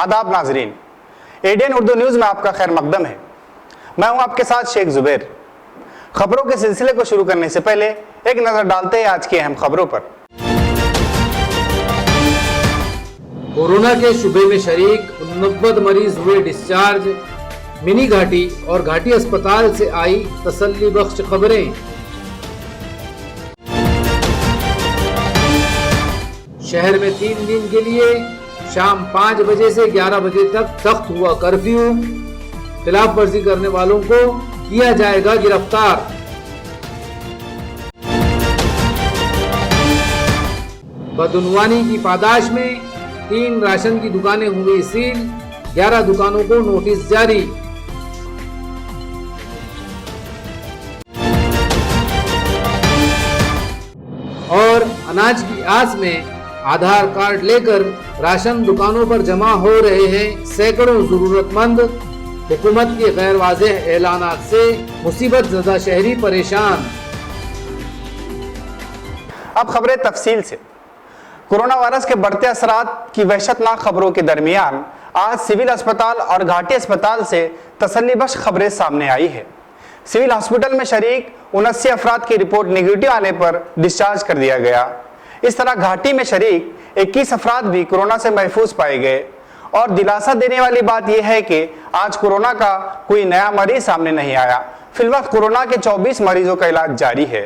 आदाब नाजरीन, ADN Urdu news में आपका खैर मकदम है। मैं हूं आपके साथ शेख जुबैर। खबरों के सिलसिले को शुरू करने से पहले एक नजर डालते हैं आज की अहम खबरों पर। कोरोना के शुबे में शरीक 89 मरीज हुए डिस्चार्ज। मिनी घाटी और घाटी अस्पताल से आई तसल्ली बख्श खबरें। शहर में 3 दिन के लिए शाम 5 बजे से 11 बजे तक सख्त हुआ कर्फ्यू। खिलाफ वर्जी करने वालों को किया जाएगा गिरफ्तार। बदउनवानी की पादाश में 3 राशन की दुकानें हुई सील, 11 दुकानों को नोटिस जारी। और अनाज की आस में आधार कार्ड लेकर राशन दुकानों पर जमा हो रहे हैं सैकड़ों जरूरतमंद। हुकूमत के गैर वाज़ेह ऐलानात से मुसीबत ज़दा शहरी परेशान। अब खबरें तफसील से। कोरोना वायरस के बढ़ते असरात की वहशतनाक खबरों के दरमियान आज सिविल अस्पताल और घाटी अस्पताल से तसल्लीबख्श खबरें सामने आई है। सिविल हॉस्पिटल में शरीक 79 अफराद की रिपोर्ट नेगेटिव आने पर डिस्चार्ज कर दिया गया। इस तरह घाटी में शरीक 21 अफराद भी कोरोना से महफूज पाए गए। और दिलासा देने वाली बात यह है कि आज कोरोना का कोई नया मरीज सामने नहीं आया। फिलहाल कोरोना के 24 मरीजों का इलाज जारी है।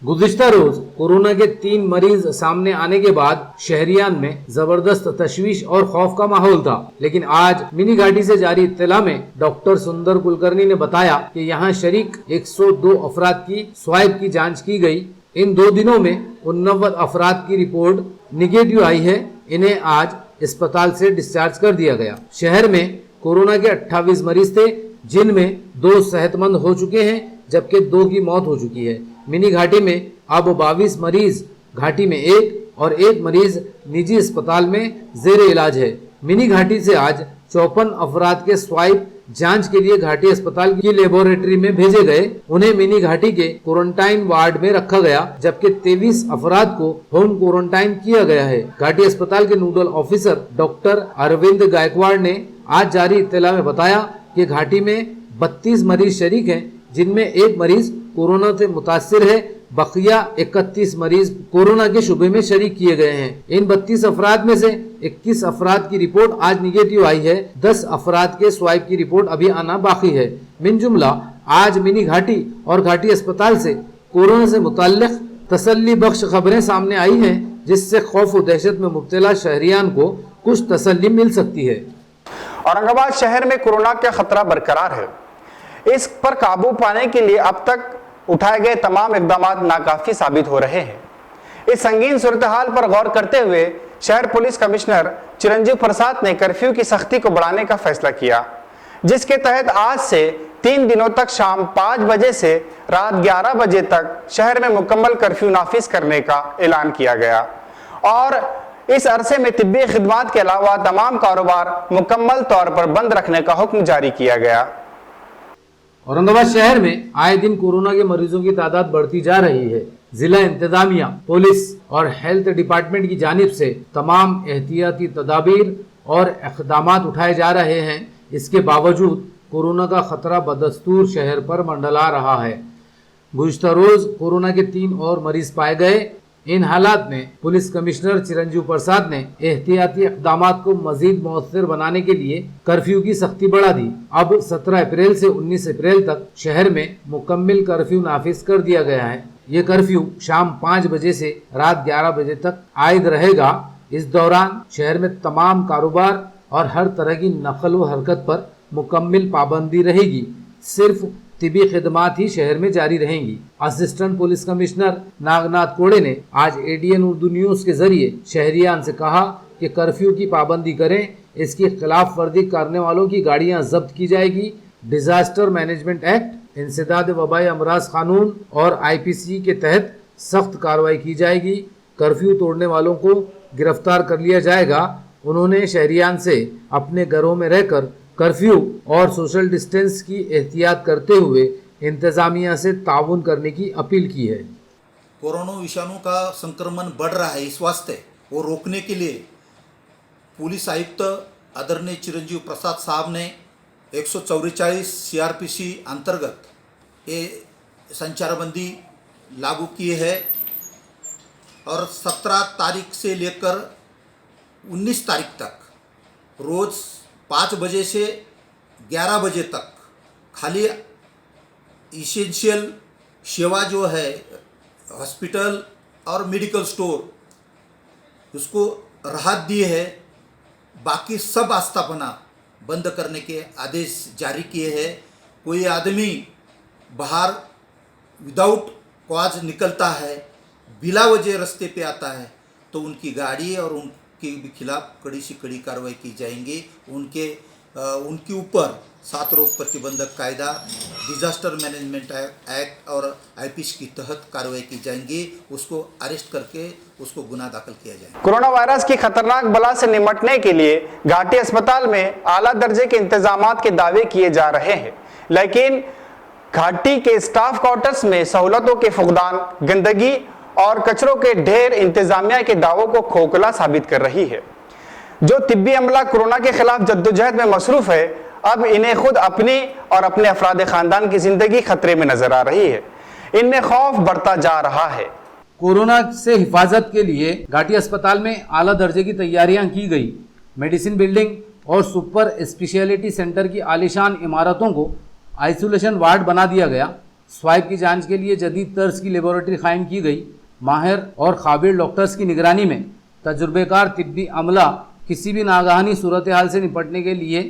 गुज़िश्ता रोज कोरोना के 3 मरीज सामने आने के बाद शहरियान में जबरदस्त तशवीश और खौफ का माहौल था, लेकिन आज मिनी घाटी से जारी इत्तला में डॉक्टर सुंदर कुलकर्णी ने बताया कि यहाँ शरीक 102 अफराद की स्वाइब की जांच की गई। इन 2 दिनों में 89 अफराद की रिपोर्ट निगेटिव आई है। इन्हें आज अस्पताल से डिस्चार्ज कर दिया गया। शहर में कोरोना के 28 मरीज थे, जिनमें 2 सेहतमंद हो चुके हैं जबकि 2 की मौत हो चुकी है। मिनी घाटी में अब 22 मरीज घाटी में 1 और 1 मरीज निजी अस्पताल में जेर इलाज है। मिनी घाटी से आज 54 अफराद के स्वाइब जांच के लिए घाटी अस्पताल की लेबोरेटरी में भेजे गए। उन्हें मिनी घाटी के क्वारंटाइन वार्ड में रखा गया, जबकि 23 अफराद को होम क्वारंटाइन किया गया है। घाटी अस्पताल के nodal officer doctor Arvind Gaikwad ने आज जारी इत्तला में बताया कि घाटी में 32 मरीज शरीक हैं, जिनमें 1 मरीज कोरोना से मुतासिर है। बकिया 31 मरीज कोरोना के शुबे में शरीक किए गए हैं। इन 32 अफराद में से 21 अफराद की रिपोर्ट आज निगेटिव आई है। 10 अफराद के स्वाइब की रिपोर्ट अभी आना बाकी है। मिन जुमला आज मिनी घाटी और घाटी अस्पताल से कोरोना से मुताल्लिक तसल्ली बख्श खबरें सामने आई हैं, जिससे खौफ और दहशत में मुब्तला शहरियान को कुछ तसल्ली मिल सकती है। औरंगाबाद शहर में कोरोना का खतरा बरकरार है। इस पर काबू पाने के लिए अब तक उठाए गए तमाम इकदाम नाकाफी साबित हो रहे हैं। इस संगीन सूरत हाल पर गौर करते हुए शहर पुलिस कमिश्नर चिरंजीव प्रसाद ने कर्फ्यू की सख्ती को बढ़ाने का फैसला किया, जिसके तहत आज से 3 दिनों तक शाम 5 बजे से रात 11 बजे तक शहर में मुकम्मल कर्फ्यू नाफिज करने का ऐलान किया गया। और इस अरसे में तिब्बी खिदमात के अलावा तमाम कारोबार मुकम्मल तौर पर बंद रखने का हुक्म जारी किया गया। औरंगाबाद शहर में आए दिन कोरोना के मरीजों की तादाद बढ़ती जा रही है। जिला इंतजामिया, पुलिस और हेल्थ डिपार्टमेंट की जानिब से तमाम एहतियाती तदाबीर और इक़दामात उठाए जा रहे हैं। इसके बावजूद कोरोना का खतरा बदस्तूर शहर पर मंडला रहा है। गुज़िश्ता रोज कोरोना के 3 और मरीज पाए गए। इन हालात में पुलिस कमिश्नर चिरंजीव प्रसाद ने एहतियाती इक़दामात को मजीद मौसर बनाने के लिए कर्फ्यू की सख्ती बढ़ा दी। अब 17 अप्रैल से 19 अप्रैल तक शहर में मुकम्मल कर्फ्यू नाफिज कर दिया गया है। ये कर्फ्यू शाम 5 बजे से रात 11 बजे तक आयद रहेगा। इस दौरान शहर में तमाम कारोबार और हर तरह की नकल व हरकत पर मुकम्मल पाबंदी रहेगी। सिर्फ तिबी खिदमात ही शहर में जारी रहेंगी। असिस्टेंट पुलिस कमिश्नर नागनाथ कोड़े ने आज एडीएन उर्दू न्यूज के जरिए शहरियान से कहा कि कर्फ्यू की पाबंदी करें। इसकी खिलाफ वर्जी करने वालों की गाड़ियां जब्त की जाएगी। डिजास्टर मैनेजमेंट एक्ट, इंसदाद वबाई अमराज कानून और IPC के तहत सख्त कार्रवाई की जाएगी। कर्फ्यू तोड़ने वालों को गिरफ्तार कर लिया जाएगा। उन्होंने शहरियान से अपने घरों में रहकर कर्फ्यू और सोशल डिस्टेंस की एहतियात करते हुए इंतजामिया से ताउन करने की अपील की है। कोरोना विषाणु का संक्रमण बढ़ रहा है, इस वास्ते वो रोकने के लिए पुलिस आयुक्त आदरणीय चिरंजीव प्रसाद साहब ने 144 CRPC अंतर्गत ये संचारबंदी लागू किए है और 17 तारीख से लेकर 19 तारीख तक रोज़ 5 बजे से 11 बजे तक खाली इसेंशियल सेवा जो है हॉस्पिटल और मेडिकल स्टोर उसको राहत दी है। बाकी सब आस्थापना बंद करने के आदेश जारी किए हैं। कोई आदमी बाहर विदाउट कॉज निकलता है, बिला वजह रास्ते पे आता है तो उनकी गाड़ी और उनके खिलाफ कड़ी से कड़ी कार्रवाई की जाएंगी। उनके ऊपर 7 रोग प्रतिबंधक कायदा, डिजास्टर मैनेजमेंट एक्ट और IPC के तहत कार्रवाई की जाएंगी। उसको अरेस्ट करके उसको गुनाह दाखिल किया जाएगा। कोरोना वायरस की खतरनाक बला से निपटने के लिए घाटी अस्पताल में आला दर्जे के इंतजामात के दावे किए जा रहे हैं, लेकिन घाटी के स्टाफ क्वार्टर्स में सहूलतों के फुकदान, गंदगी और कचरों के ढेर इंतजामिया के दावों को खोखला साबित कर रही है। जो तिब्बी अमला कोरोना के खिलाफ जद्दोजहद में मसरूफ है, अब इन्हें खुद अपनी और अपने अफराद खानदान की जिंदगी खतरे में नजर आ रही है। इनमें खौफ बढ़ता जा रहा है। कोरोना से हिफाजत के लिए घाटी अस्पताल में आला दर्जे की तैयारियां की गई। मेडिसिन बिल्डिंग और सुपर स्पेशलिटी सेंटर की आलीशान इमारतों को आइसोलेशन वार्ड बना दिया गया। स्वाइप की जांच के लिए जदीद तर्ज की लेबोरेटरी कायम की गई। माहिर और काबिल डॉक्टर्स की निगरानी में तजुर्बेकार तिब्बी अमला किसी भी नागहानी सूरत हाल से निपटने के लिए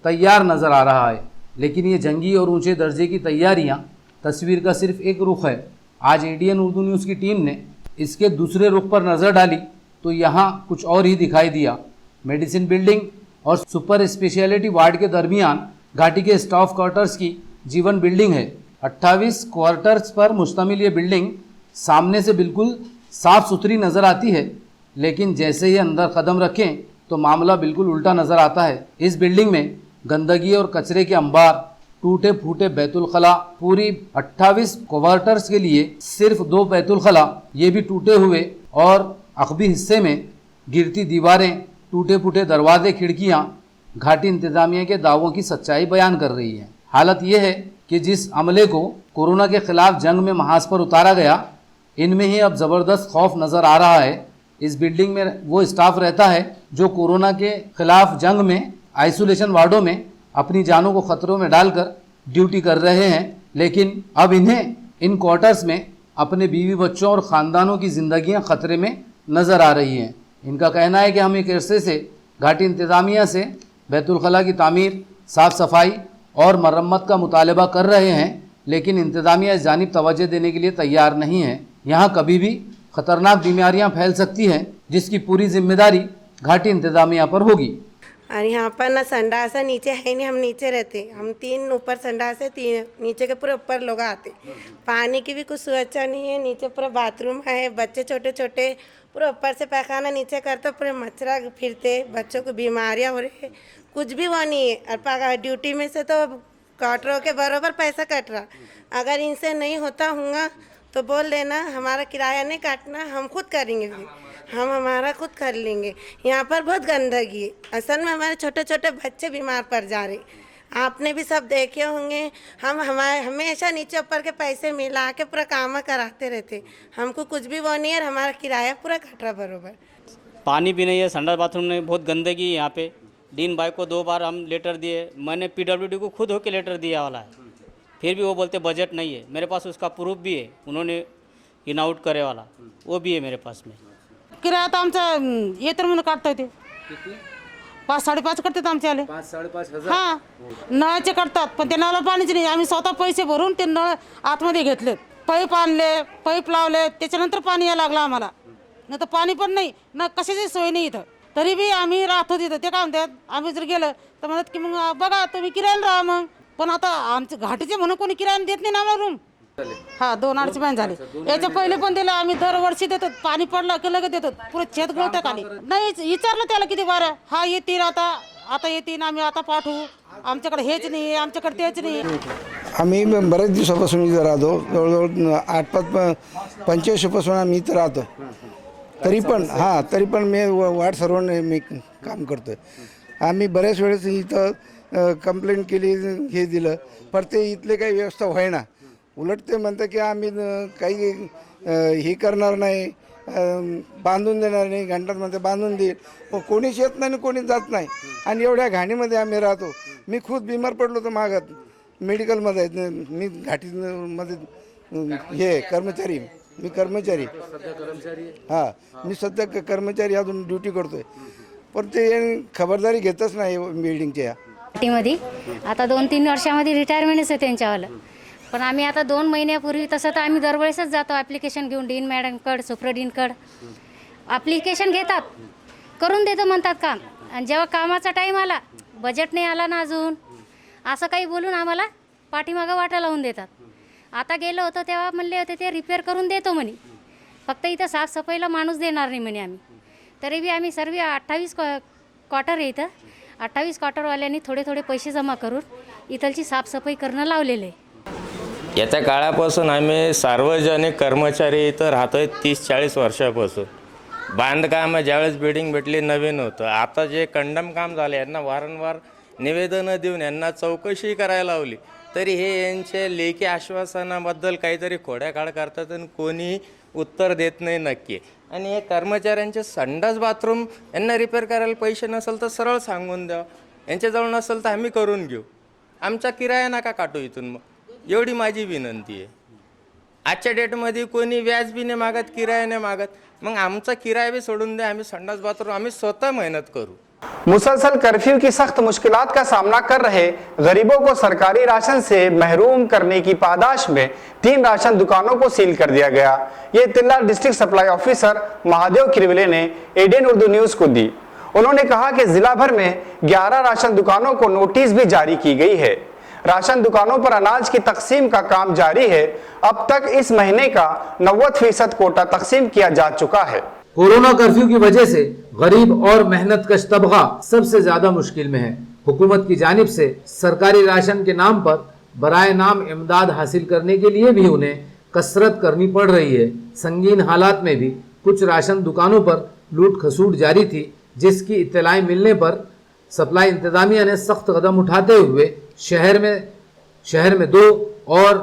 तैयार नज़र आ रहा है। लेकिन ये जंगी और ऊंचे दर्जे की तैयारियां तस्वीर का सिर्फ एक रुख है। आज ADN उर्दू न्यूज़ की टीम ने इसके दूसरे रुख पर नज़र डाली तो यहाँ कुछ और ही दिखाई दिया। मेडिसिन बिल्डिंग और सुपर स्पेशलिटी वार्ड के दरमियान घाटी के स्टाफ क्वार्टर्स की जीवन बिल्डिंग है। 28 क्वार्टर्स पर मुश्तमिल ये बिल्डिंग सामने से बिल्कुल साफ़ सुथरी नज़र आती है, लेकिन जैसे ही अंदर कदम रखें तो मामला बिल्कुल उल्टा नज़र आता है। इस बिल्डिंग में गंदगी और कचरे के अंबार, टूटे फूटे बैतुल खला, पूरी 28 क्वार्टर्स के लिए सिर्फ 2 बैतुल खला, ये भी टूटे हुए, और अखबी हिस्से में गिरती दीवारें, टूटे फूटे दरवाजे, खिड़कियाँ घाटी इंतजामिया के दावों की सच्चाई बयान कर रही है। हालत यह है कि जिस अमले को कोरोना के खिलाफ जंग में महाज पर उतारा गया, इनमें ही अब ज़बरदस्त खौफ नज़र आ रहा है। इस बिल्डिंग में वो स्टाफ रहता है जो कोरोना के खिलाफ जंग में आइसोलेशन वार्डों में अपनी जानों को खतरों में डालकर ड्यूटी कर रहे हैं, लेकिन अब इन्हें इन क्वार्टर्स में अपने बीवी बच्चों और ख़ानदानों की ज़िंदगियां खतरे में नज़र आ रही हैं। इनका कहना है कि हम एक अरसे से घाटी इंतज़ामिया से बैतुल खला की तामीर, साफ़ सफाई और मरम्मत का मुतालबा कर रहे हैं, लेकिन इंतज़ामिया इस जानिब तवज्जो देने के लिए तैयार नहीं है। यहाँ कभी भी खतरनाक बीमारियां फैल सकती हैं, जिसकी पूरी जिम्मेदारी घाटी इंतजामिया पर होगी। और यहाँ पर ना संडास है, नीचे है नहीं, हम नीचे रहते, हम 3 ऊपर संडास है, 3 नीचे के पूरे ऊपर लोग आते। पानी की भी कुछ सुविधा नहीं है, नीचे पूरा बाथरूम है, बच्चे छोटे छोटे पूरे ऊपर से पैखाना नीचे करते, पूरे मच्छरा फिरते, बच्चों को बीमारियाँ हो रही है, कुछ भी वो नहीं है। और ड्यूटी में से तो क्वार्टरों के बराबर पैसा कट रहा। अगर इनसे नहीं होता होगा तो बोल देना, हमारा किराया नहीं काटना, हम खुद करेंगे, हम हमारा खुद कर लेंगे। यहाँ पर बहुत गंदगी है, असल में हमारे छोटे छोटे बच्चे बीमार पड़ जा रहे। आपने भी सब देखे होंगे, हम हमारे हमेशा नीचे ऊपर के पैसे मिला के पूरा काम कराते रहते, हमको कुछ भी वो नहीं है, हमारा किराया पूरा कट रहा बराबर। पानी भी नहीं है, संडास बाथरूम नहीं, बहुत गंदगी है यहाँ पे। डीन भाई को 2 बार हम लेटर दिए, मैंने PWD को खुद होकर लेटर दिया वाला है, फिर भी वो बोलते बजट नहीं है। मेरे पास उसका प्रूफ भी है, उन्होंने इन आउट करे वाला वो भी है मेरे पास में। किराया तर आमचा ये तर म्हणून काढता येते 5-5.5 करतात आमचे आले 5-5.5 हजार। हां, नळाचे करतात, पण ते नळाला पाणीच नाही। आम्ही स्वतः पैसे भरून ते नळ आतमध्ये घेतलेत, पाईप आणले, पाईप लावले, त्याच्यानंतर पाणी यायला लागलं आम्हाला। नाही तर पाणी पण नाही ना, कशाची सोय नाही इथं, तरी बी आम्ही राहतो तिथं। ते काय म्हणतात, आम्ही जर गेलं तर म्हणतात की मग बघा तुम्ही किरायाला राहा मग, पण आता आमच्या घाटीचे म्हणून कोणी किरायाने देत नाही ना आम्हाला रूम। हा 2 अडीच महिने झाले, याच्या पहिले पण दिलं आम्ही, दरवर्षी देतो, पाणी पडलं की लगेच देतो, पुरे छेद गळतं खाली। नाही विचारलं त्याला किती वारं, हा येतील आता येतील, आम्ही आता पाठवू, आमच्याकडे हेच नाही, आमच्याकडे तेच नाही। आम्ही बरेच दिवसापासून इथं राहतो, जवळजवळ 8-5-25 वर्षापासून आम्ही इथं राहतो। तरी पण मी वार्ड सर्वांनी मी काम करतो आम्ही बऱ्याच वेळेस इथं कंप्लेंट केली, हे दिलं, पण ते इथले काही व्यवस्था व्हायना. उलट ते म्हणतं की आम्ही काही हे करणार नाही, बांधून देणार नाही, घंटांमध्ये बांधून देईल. पण कोणीच येत नाही आणि कोणीच जात नाही. आणि एवढ्या घाणीमध्ये आम्ही राहतो. मी खुद बिमार पडलो होतो मागत मेडिकलमध्ये. मी घाटीमध्ये हे कर्मचारी, मी कर्मचारी, हां, मी सध्या कर्मचारी अजून ड्युटी करतोय. पण ते खबरदारी घेतच नाही बिल्डिंगच्या. मध्ये आता 2-3 वर्षामध्ये रिटायरमेंटच आहे त्यांच्यावालं. पण आम्ही आता 2 महिन्यापूर्वी तसं तर आम्ही दरवेळेसच जातो ॲप्लिकेशन घेऊन डीन मॅडमकडं, सुप्रिटेंडेंटकडं. ॲप्लिकेशन घेतात, करून देतो म्हणतात काम. आणि जेव्हा कामाचा टाईम आला, बजेट नाही आला ना अजून, असं काही बोलून आम्हाला पाठीमागं वाटा लावून देतात. आता गेलो होतो तेव्हा म्हणले होते ते रिपेअर करून देतो म्हणे, फक्त इथं साफसफाईला माणूस देणार नाही म्हणे आम्ही. तरी बी आम्ही सर्व 28 क्वार्टर आहे इथं. 28 क्वार्टरवाल्यांनी थोडे थोडे पैसे जमा करून इथलची साफसफाई करणं लावलेलं आहे. येत्या काळापासून आम्ही सार्वजनिक कर्मचारी इथं राहतोय 30-40 वर्षापासून. बांधकाम ज्यावेळेस बिल्डिंग भेटली नवीन होतं. आता जे कंडम काम झाले, यांना वारंवार निवेदनं देऊन यांना चौकशी करायला लावली, तरी हे यांचे लेखी आश्वासनाबद्दल काहीतरी खोड्याकाळ करतात आणि कोणी उत्तर देत नाही नक्की. आणि हे कर्मचाऱ्यांचे संडास बाथरूम यांना रिपेअर करायला पैसे नसेल तर सरळ सांगून द्या, यांच्याजवळ नसेल तर आम्ही करून घेऊ, आमचा किराया नका काटू इथून. मग एवढी माझी विनंती आहे. आजच्या डेटमध्ये कोणी व्याज बी नाही मागत, किराया नाही मागत. मग आमचा किराया भी सोडून दे, आम्ही संडास बाथरूम आम्ही स्वतः मेहनत करू. मुसलसल कर्फ्यू की सख्त मुश्किलात का सामना कर रहे गरीबों को सरकारी राशन से महरूम करने की पादाश में 3 राशन दुकानों को सील कर दिया गया। ये इत्तला district supply officer Mahadev Kirwale ने एडेन उर्दू न्यूज को दी। उन्होंने कहा कि जिला भर में 11 राशन दुकानों को नोटिस भी जारी की गई है। राशन दुकानों पर अनाज की तकसीम का काम जारी है। अब तक इस महीने का 90% कोटा तकसीम किया जा चुका है। कोरोना कर्फ्यू की वजह से गरीब और मेहनतकश तबका सबसे ज्यादा मुश्किल में है। हुकूमत की जानिब से सरकारी राशन के नाम पर बराए नाम इमदाद हासिल करने के लिए भी उन्हें कसरत करनी पड़ रही है। संगीन हालात में भी कुछ राशन दुकानों पर लूट खसूट जारी थी, जिसकी इत्तलाएं मिलने पर सप्लाई इंतजामिया ने सख्त कदम उठाते हुए शहर में 2 और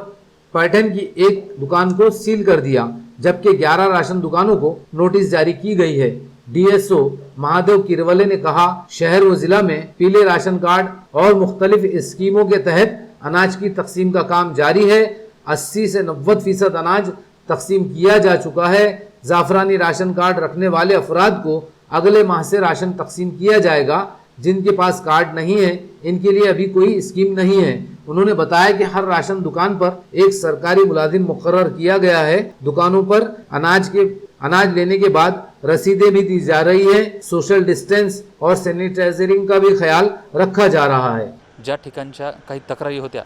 पैठन की 1 दुकान को सील कर दिया, जबकि 11 राशन दुकानों को नोटिस जारी की गई है। डीएसओ महादेव किरवले ने कहा, शहर व जिला में पीले राशन कार्ड और मुख्तलिफ स्कीमों के तहत अनाज की तकसीम का काम जारी है। 80 से 90% अनाज तकसीम किया जा चुका है। जाफरानी राशन कार्ड रखने वाले अफराद को अगले माह से राशन तकसीम किया जाएगा। जिनके पास कार्ड नहीं है, इनके लिए अभी कोई स्कीम नहीं है। उन्होंने बताया कि हर राशन दुकान पर एक सरकारी मुलाजिम मुकर्रर किया गया है। दुकानों पर अनाज लेने के बाद रसीदें भी दी जा रही है। सोशल डिस्टेंस और सॅनिटायझरिंग का भी ख्याल रखा जा रहा है। ज्या ठिकाणच्या काही तक्रारी होत्या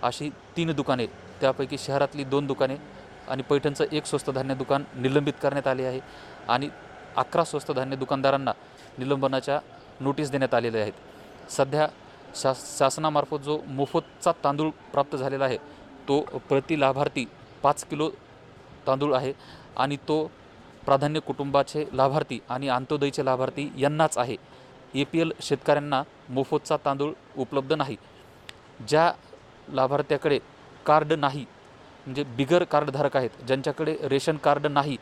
अशी 3 दुकाने, त्यापैकी शहरातली 2 दुकाने आणि पैठणचं 1 स्वस्त धान्य दुकान निलंबित करण्यात आले आहे आणि 11 स्वस्त धान्य दुकानदारांना निलंबनाच्या नोटीस देण्यात आलेले आहेत। सध्या शासनामार्फत जो मोफतचा तांदूळ प्राप्त झालेला आहे तो प्रति लाभार्थी 5 किलो तांदूळ आहे आणि तो प्राधान्य कुटुंबाचे लाभार्थी आणि अंत्योदयचे लाभार्थी यांनाच आहे। APL शेतकऱ्यांना मोफतचा तांदूळ उपलब्ध नाही। ज्या लाभार्थ्याकडे कार्ड नाही, म्हणजे बिगर कार्डधारक आहेत, ज्यांच्याकडे रेशन कार्ड नाही,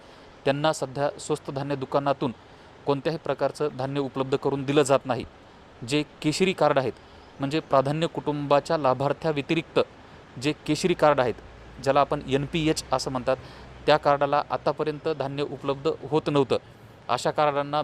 त्यांना सध्या स्वस्त धान्य दुकानातून कोणत्याही प्रकारचं धान्य उपलब्ध करून दिलं जात नाही। जे केशरी कार्ड आहेत, म्हणजे प्राधान्य कुटुंबाच्या लाभार्थ्याव्यतिरिक्त जे केशरी कार्ड आहेत, ज्याला आपण NPH असं म्हणतात, त्या कार्डाला आतापर्यंत धान्य उपलब्ध होत नव्हतं। अशा कार्डांना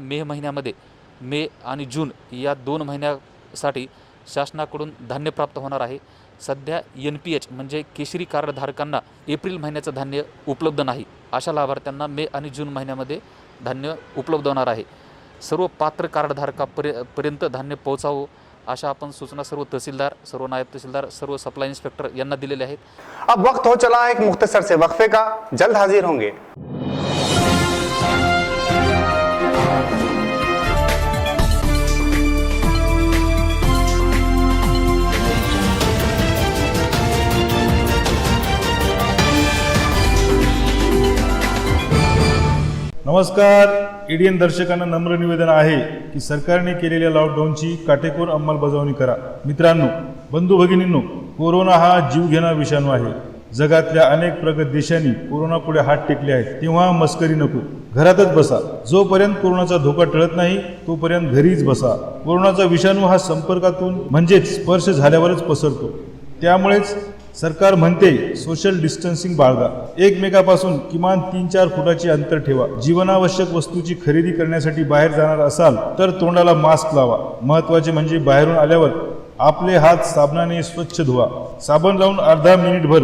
मे आणि जून या 2 महिन्यासाठी शासनाकडून धान्य प्राप्त होणार आहे। सध्या NPH म्हणजे केशरी कार्डधारकांना एप्रिल महिन्याचं धान्य उपलब्ध नाही। अशा लाभार्थ्यांना मे आणि जून महिन्यामध्ये धान्य उपलब्ध होणार आहे। सर्व पात्र कार्डधारकापर्यंत धान्य पोहोचावं अशा आपण सूचना सर्व तहसीलदार, सर्व नायब तहसीलदार, सर्व सप्लाई इंस्पेक्टर यांना दिलेले आहेत। अब वक्त हो चला है एक मुख्तसर से वक्फे का, जल्द हाजिर होंगे। नमस्कार. एडीएन दर्शकांना नम्र निवेदन आहे की सरकारने केलेल्या लॉकडाऊनची काटेकोर अंमलबजावणी करा. मित्रांनो, बंधू भगिनींनो, कोरोना हा जीवघेणा विषाणू आहे. जगातल्या अनेक प्रगत देशांनी कोरोनापुढे हात टेकले आहेत. तेव्हा मस्करी नको, घरातच बसा. जोपर्यंत कोरोनाचा धोका टळत नाही तोपर्यंत घरीच बसा. कोरोनाचा विषाणू हा संपर्कातून म्हणजेच स्पर्श झाल्यावरच पसरतो. त्यामुळेच सरकार म्हणते सोशल डिस्टन्सिंग बाळगा. एकमेकापासून किमान 3-4 फुटाचे अंतर ठेवा. जीवनावश्यक वस्तूची खरेदी करण्यासाठी बाहेर जाणार असाल तर तोंडाला मास्क लावा. महत्त्वाचे म्हणजे बाहेरून आल्यावर आपले हात साबणाने स्वच्छ धुवा. साबण लावून अर्धा मिनिटभर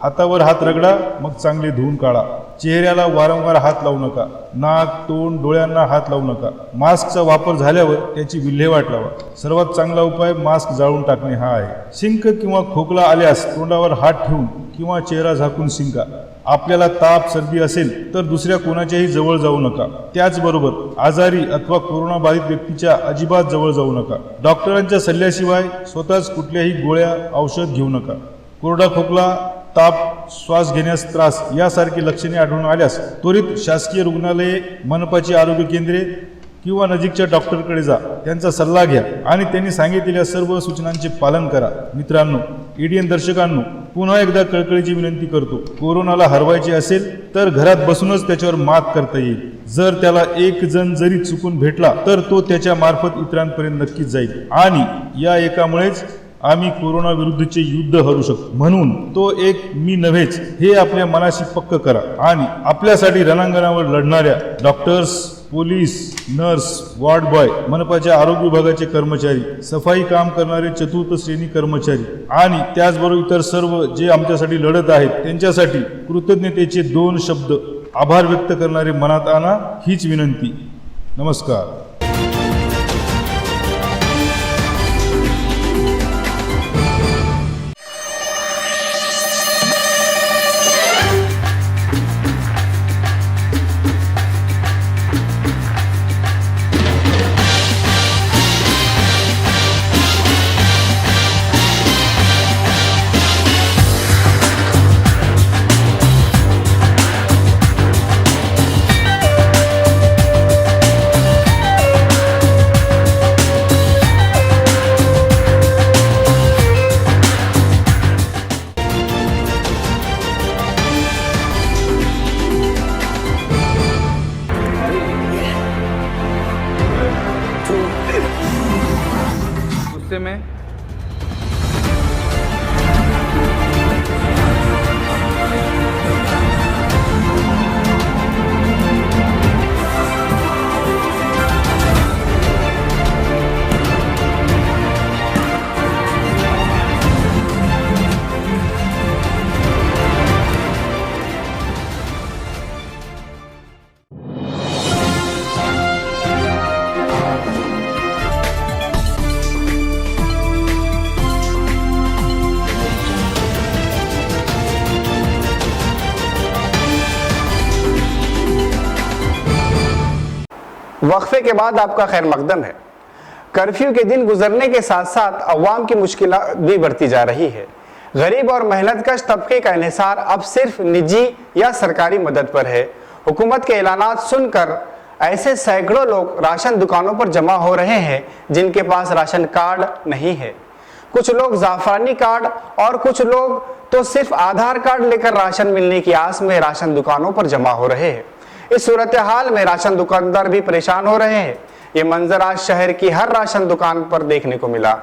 हातावर हात रगडा, मग चांगले धुवून काढा. चेहऱ्याला वारंवार हात लावू नका. नाक, तोंड, डोळ्यांना हात लावू नका. मास्कचा वापर झाल्यावर त्याची विल्हेवाट लावा. सर्वात चांगला उपाय मास्क जाळून टाकणे हा आहे. शिंक किंवा खोकला आल्यास तोंडावर हात ठेवून किंवा चेहरा झाकून शिंका. आपल्याला ताप, सर्दी असेल तर दुसऱ्या कोणाच्याही जवळ जाऊ नका. त्याचबरोबर आजारी अथवा कोरोना बाधित व्यक्तीच्या अजिबात जवळ जाऊ नका. डॉक्टरांच्या सल्ल्याशिवाय स्वतःच कुठल्याही गोळ्या, औषध घेऊ नका. कोरडा खोकला, ताप, श्वास घेण्यास त्रास यासारखी लक्षणे आढळून आल्यास त्वरित शासकीय रुग्णालये, मनपाची आरोग्य केंद्रे किंवा नजीकच्या डॉक्टरकडे जा. त्यांचा सल्ला घ्या आणि त्यांनी सांगितलेल्या सर्व सूचनांचे पालन करा. मित्रांनो, एडीएन दर्शकांनो, पुन्हा एकदा कळकळीची विनंती करतो, कोरोनाला हरवायचे असेल तर घरात बसूनच त्याच्यावर मात करता येईल. जर त्याला एक जण जरी चुकून भेटला तर तो त्याच्या मार्फत इतरांपर्यंत नक्कीच जाईल आणि या एकामुळेच आम्ही कोरोना विरुद्धचे युद्ध हरू शकतो. म्हणून तो एक मी नव्हेच हे आपल्या मनाशी पक्क करा आणि आपल्यासाठी रणांगणावर लढणाऱ्या doctors, police, nurse, ward boy, मनपाच्या आरोग्य विभागाचे कर्मचारी, सफाई काम करणारे चतुर्थ श्रेणी कर्मचारी आणि त्याचबरोबर इतर सर्व जे आमच्यासाठी लढत आहेत त्यांच्यासाठी कृतज्ञतेचे 2 शब्द आभार व्यक्त करणारे मनात आणा, हीच विनंती. नमस्कार. गुस्से में वक्फे के बाद आपका खैर मकदम है। कर्फ्यू के दिन गुजरने के साथ साथ अवाम की मुश्किलात भी बढ़ती जा रही है। गरीब और मेहनतकश तबके का इन्हिसार अब सिर्फ निजी या सरकारी मदद पर है। हुकूमत के ऐलानात सुनकर ऐसे सैकड़ों लोग राशन दुकानों पर जमा हो रहे हैं जिनके पास राशन कार्ड नहीं है। कुछ लोग जाफरानी कार्ड और कुछ लोग तो सिर्फ आधार कार्ड लेकर राशन मिलने की आस में राशन दुकानों पर जमा हो रहे हैं। इस सूरत हाल में राशन दुकानदार भी परेशान हो रहे हैं। ये मंजर आज शहर की हर राशन दुकान पर देखने को मिला।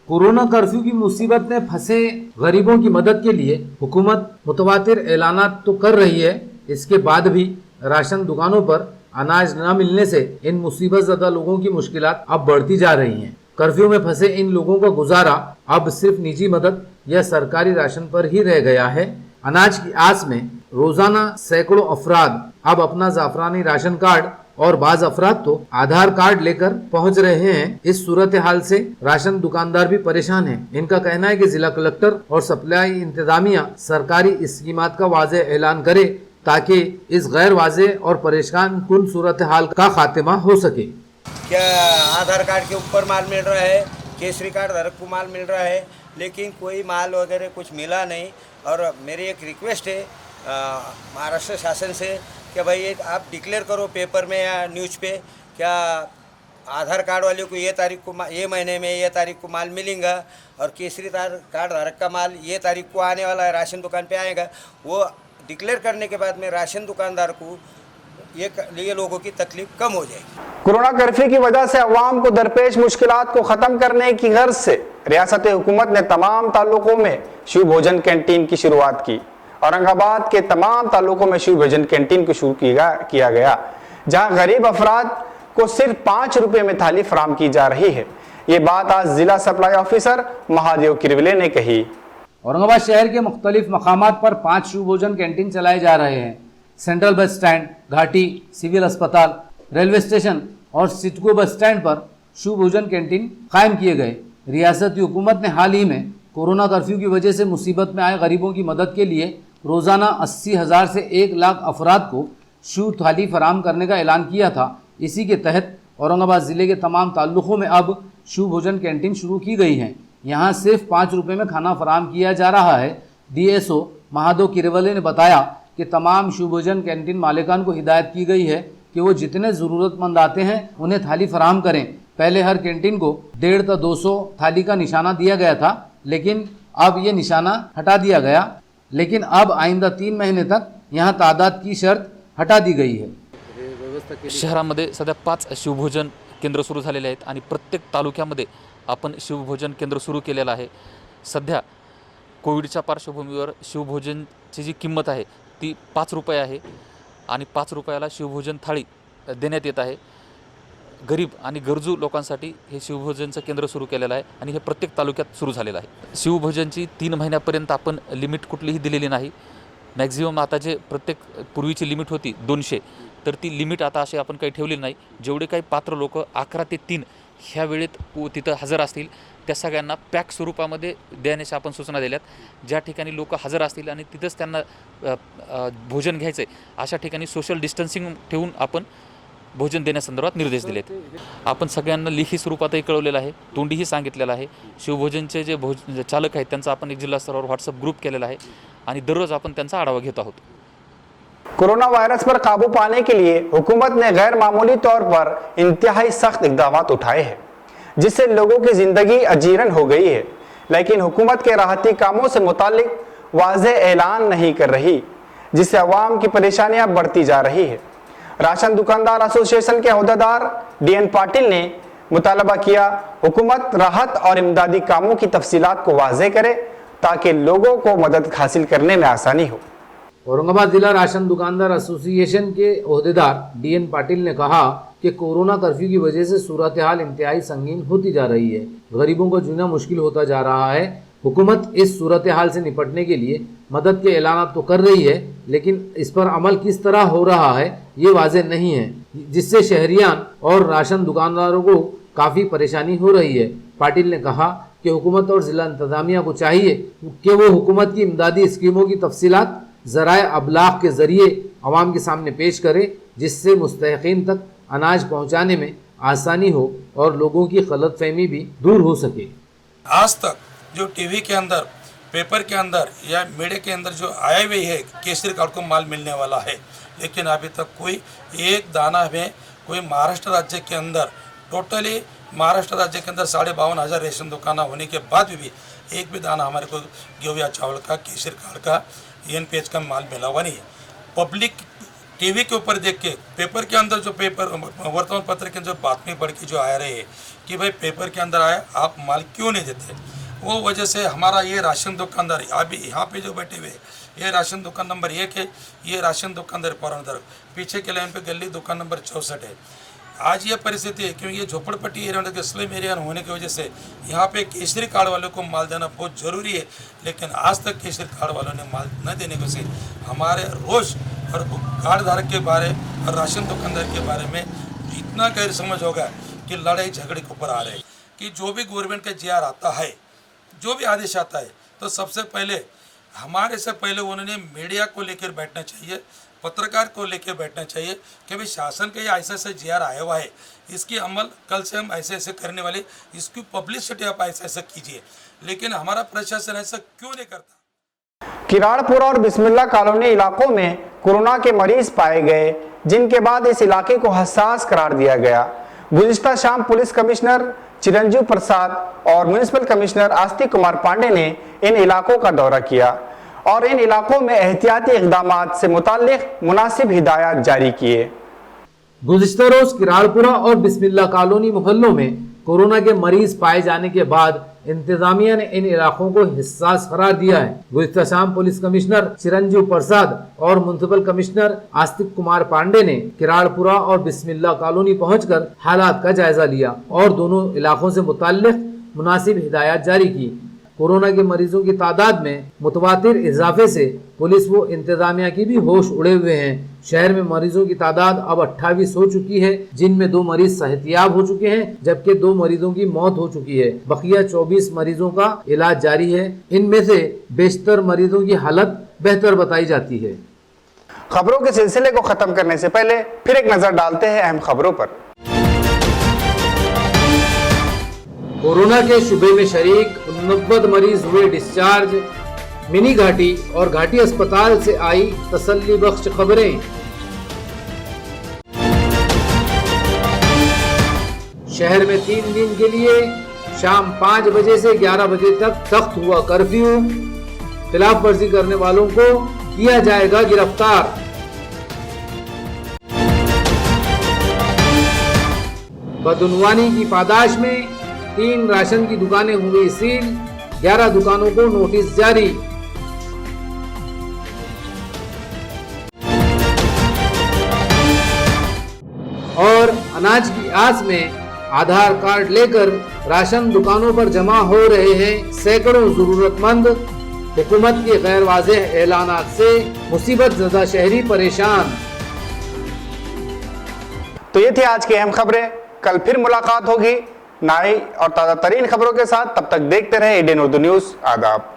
कोरोना कर्फ्यू की मुसीबत में फंसे गरीबों की मदद के लिए हुकूमत मुतवातिर ऐलानात तो कर रही है, इसके बाद भी राशन दुकानों पर अनाज न मिलने से इन मुसीबत ज़दा लोगों की मुश्किलात अब बढ़ती जा रही हैं। कर्फ्यू में फंसे इन लोगों का गुजारा अब सिर्फ निजी मदद या सरकारी राशन पर ही रह गया है। अनाज की आस में रोजाना सैकड़ों अफराद अब अपना जाफरानी राशन कार्ड और बाज अफराद तो आधार कार्ड लेकर पहुंच रहे हैं। इस सूरत हाल से राशन दुकानदार भी परेशान हैं। इनका कहना है कि जिला कलेक्टर और सप्लाई इंतजामिया सरकारी स्कीमात का वाज़ेह ऐलान करे ताकि इस गैर वाज़ेह और परेशान कुन सूरत हाल का खात्मा हो सके। क्या आधार कार्ड के ऊपर माल मिल रहा है, केसरी कार्ड धारक को माल मिल रहा है, लेकिन कोई माल वगैरह कुछ मिला नहीं। और मेरी एक रिक्वेस्ट है महाराष्ट्र शासन से कि भाई ये आप डिक्लेयर करो पेपर में या न्यूज़ पे, क्या आधार कार्ड वाले को ये तारीख को ये महीने में ये तारीख को माल मिलेगा और केसरी कार्ड धारक का माल ये तारीख को आने वाला है, राशन दुकान पे आएगा। वो डिक्लेयर करने के बाद में राशन दुकानदार को ये लोगों की तकलीफ कम हो जाएगी। कोरोना कर्फ्यू की वजह से अवाम को दरपेश मुश्किलात को खत्म करने की गर्ज से रियासत हुकूमत ने तमाम ताल्लुकों में शिव भोजन कैंटीन की शुरुआत की। औरंगाबाद के तमाम ताल्लुकों में शिव भोजन कैंटीन को शुरू किया गया, जहां गरीब अफराद को सिर्फ 5 रुपए में थाली फराम की जा रही है। ये बात आज जिला सप्लाई ऑफिसर महादेव किरवले ने कही। औरंगाबाद शहर के मुख्तलिफ मकामात पर 5 शिव भोजन कैंटीन चलाए जा रहे हैं। सेंट्रल बस स्टैंड, घाटी, सिविल अस्पताल, रेलवे स्टेशन और सिटको बस स्टैंड पर शिव भोजन कैंटीन कायम किए गए। रियासती हुकूमत ने हाल ही में कोरोना कर्फ्यू की वजह से मुसीबत में आए गरीबों की मदद के लिए रोज़ाना 80,000 से 1 लाख अफराद को शिव थाली फराम करने का ऐलान किया था। इसी के तहत औरंगाबाद ज़िले के तमाम ताल्लुकों में अब शिव भोजन कैंटीन शुरू की गई हैं। यहाँ सिर्फ 5 रुपये में खाना फराम किया जा रहा है। DSO महादेव किरवले ने बताया कि तमाम शिव भोजन कैंटीन मालिकान को हिदायत की गई है कि वो जितने ज़रूरतमंद आते हैं उन्हें थाली फराम करें। पहले हर कैंटीन को 150 या 200 थाली का निशाना दिया गया था, लेकिन अब ये निशाना हटा दिया गया। लेकिन अब आइंदा 3 महीने तक यहाँ तादाद की शर्त हटा दी गई है। शहरामध्ये सध्या 5 शिवभोजन केंद्र सुरू झालेले आहेत आणि प्रत्येक तालुक्यामध्ये आपण शिवभोजन केंद्र सुरू केलेलं आहे। सध्या कोविडच्या पार्श्वभूमीवर शिवभोजनची जी किंमत आहे ती 5 रुपये आहे आणि 5 रुपयाला शिवभोजन थाळी देण्यात येत आहे। गरीब आणि गरजू लोकांसाठी हे शिवभोजनचं केंद्र सुरू केलेलं आहे आणि हे प्रत्येक तालुक्यात सुरू झालेलं आहे। शिवभोजनची 3 महिन्यापर्यंत आपण लिमिट कुठलीही दिलेली नाही। मॅक्झिमम आता जे प्रत्येक पूर्वीची लिमिट होती 200, तर ती लिमिट आता अशी आपण काही ठेवली नाही। जेवढे काही पात्र लोक 11 ते 3 ह्या वेळेत तिथं हजर असतील त्या सगळ्यांना पॅक स्वरूपामध्ये देण्याच्या आपण सूचना दिल्यात। ज्या ठिकाणी लोक हजर असतील आणि तिथंच त्यांना भोजन घ्यायचं आहे अशा ठिकाणी सोशल डिस्टन्सिंग ठेवून आपण भोजन देण्यासंदर्भात निर्देश दिलेत। आपण सगळ्यांना लिखित स्वरूपातही कळवलेलं आहे, तोंडीही सांगितलेलं आहे। शिवभोजनचे जे चालक आहेत त्यांचा आपण एक जिल्हा स्तरावर व्हॉट्सअप ग्रुप केलेला आहे आणि दररोज आपण त्यांचा आढावा घेत आहोत। कोरोना वायरस पर काबू पाने के लिए हुकूमत ने गैर मामूली तौर पर इंतहाई सख्त इक़दाम उठाए हैं, जिससे लोगों की जिंदगी अजीरन हो गई है। लेकिन हुकूमत के राहती कामों से मुतालिक वाज़ेह ऐलान नहीं कर रही, जिससे अवाम की परेशानियां बढ़ती जा रही है। राशन दुकानदार एसोसिएशन के अहदेदार DN पाटिल ने मुतालबा किया हुकूमत राहत और इमदादी कामों की तफसीलात को वाज़ेह करे ताकि लोगों को मदद हासिल करने में आसानी हो। औरंगाबाद जिला राशन दुकानदार एसोसिएशन के अहदेदार DN पाटिल ने कहा कि कोरोना कर्फ्यू की वजह से सूरत हाल इंतहाई संगीन होती जा रही है, गरीबों को जीना मुश्किल होता जा रहा है। हुकूमत इस सूरत हाल से निपटने के लिए मदद के ऐलान तो कर रही है, लेकिन इस पर अमल किस तरह हो रहा है ये वाज़ेह नहीं है, जिससे शहरियान और राशन दुकानदारों को काफ़ी परेशानी हो रही है। पाटिल ने कहा कि हुकूमत और ज़िला इंतज़ामिया को चाहिए कि वो हुकूमत की इमदादी स्कीमों की तफसीलात ज़राए अबलाग के ज़रिए आवाम के सामने पेश करे, जिससे मुस्तहिक़ीन तक अनाज पहुँचाने में आसानी हो और लोगों की गलतफहमी भी दूर हो सके। आज तक जो टीवी के अंदर, पेपर के अंदर या मीडिया के अंदर जो आया हुई है केसरी कार्ड को माल मिलने वाला है, लेकिन अभी तक कोई एक दाना में कोई महाराष्ट्र राज्य के अंदर टोटली महाराष्ट्र राज्य के अंदर 52,500 रेशन दुकान होने के बाद भी एक भी दाना हमारे को गेहूं या चावल का केसरी कार्ड का NPH का माल मिला हुआ नहीं है। पब्लिक टीवी के ऊपर देख के पेपर के अंदर जो पेपर वर्तमान पत्र के अंदर बातमी पढ़ के जो आ रहे हैं कि भाई पेपर के अंदर आया आप माल क्यों नहीं देते, वो वजह से हमारा ये राशन दुकानदार अभी यहाँ पे जो बैठे हुए ये राशन दुकान नंबर 1 है, ये राशन दुकानदार पुराना पीछे के लाइन पे गली दुकान नंबर 64 है। आज ये परिस्थिति है क्योंकि ये झोपड़पट्टी एरिया स्लम एरिया होने की वजह से यहाँ पे केसरी कार्ड वालों को माल देना बहुत ज़रूरी है, लेकिन आज तक केसरी कार्ड वालों ने माल न देने की वजह से हमारे रोज़ और कार्ड धारक के बारे और राशन दुकानदार के बारे में इतना गैर समझ होगा कि लड़ाई झगड़े के ऊपर आ रहे हैं कि जो भी गवर्नमेंट का GR आता है, जो भी आदेश आता है, तो सबसे पहले हमारे से पहले उन्होंने मीडिया को लेकर बैठना चाहिए, पत्रकार को लेकर बैठना चाहिए कि भाई शासन का ये ऐसा GR आया हुआ है, इसकी अमल कल से हम ऐसे ऐसे करने वाले, इसकी पब्लिसिटी आप ऐसा ऐसा कीजिए, लेकिन हमारा प्रशासन ऐसा क्यों नहीं करता। किराड़पुरा और बिस्मिल्ला कॉलोनी इलाकों में कोरोना के मरीज पाए गए, जिनके बाद इस इलाके को हसास करार दिया गया। गुज़िश्ता शाम पुलिस कमिश्नर चिरंजीव प्रसाद और म्युनिसिपल कमिश्नर आस्तिक कुमार पांडे ने इन इलाकों का दौरा किया और इन इलाकों में एहतियाती इक़दामात से मुताल्लिक़ मुनासिब हिदायत जारी किए। गुज़िश्ता रोज किराड़पुरा और बिस्मिल्ला कॉलोनी मोहल्लों में कोरोना के मरीज पाए जाने के बाद इंतजामिया ने इन इलाकों को हिस्सास करार दिया है। गुज़िश्ता शाम पुलिस कमिश्नर चिरंजीव प्रसाद और म्युनिसिपल कमिश्नर आस्तिक कुमार पांडे ने किराड़पुरा और बिस्मिल्ला कॉलोनी पहुंचकर हालात का जायजा लिया और दोनों इलाकों से मुताल्लिक़ मुनासिब हिदायत जारी की। कोरोना के मरीजों की तादाद में मुतवातिर इजाफे से पुलिस व इंतजामिया की भी होश उड़े हुए हैं। शहर में मरीजों की तादाद अब 28 हो चुकी है, जिनमें 2 मरीज सेहतियाब हो चुके हैं जबकि 2 मरीजों की मौत हो चुकी है। बकिया 24 मरीजों का इलाज जारी है। इनमें से बेशतर मरीजों की हालत बेहतर बताई जाती है। खबरों के सिलसिले को खत्म करने से पहले फिर एक नजर डालते हैं अहम खबरों पर। कोरोना के शुबे में शरीक 89 मरीज हुए डिस्चार्ज। मिनी घाटी और घाटी अस्पताल से आई तसल्ली बख्श खबरें। शहर में 3 दिन के लिए शाम 5 बजे से 11 बजे तक सख्त हुआ कर्फ्यू। खिलाफ वर्जी करने वालों को किया जाएगा गिरफ्तार। बदउनवानी की पादाश में 3 राशन की दुकानें हुई सील, 11 दुकानों को नोटिस जारी। और अनाज की आस में आधार कार्ड लेकर राशन दुकानों पर जमा हो रहे हैं सैकड़ों जरूरतमंद। हुकूमत के गैर वाज़ेह ऐलानात से मुसीबत ज़दा शहरी परेशान। तो ये थी आज की अहम खबरें। कल फिर मुलाकात होगी नई और ताज़ा तरीन खबरों के साथ। तब तक देखते रहे इंडियन उर्दू न्यूज़। आदाब।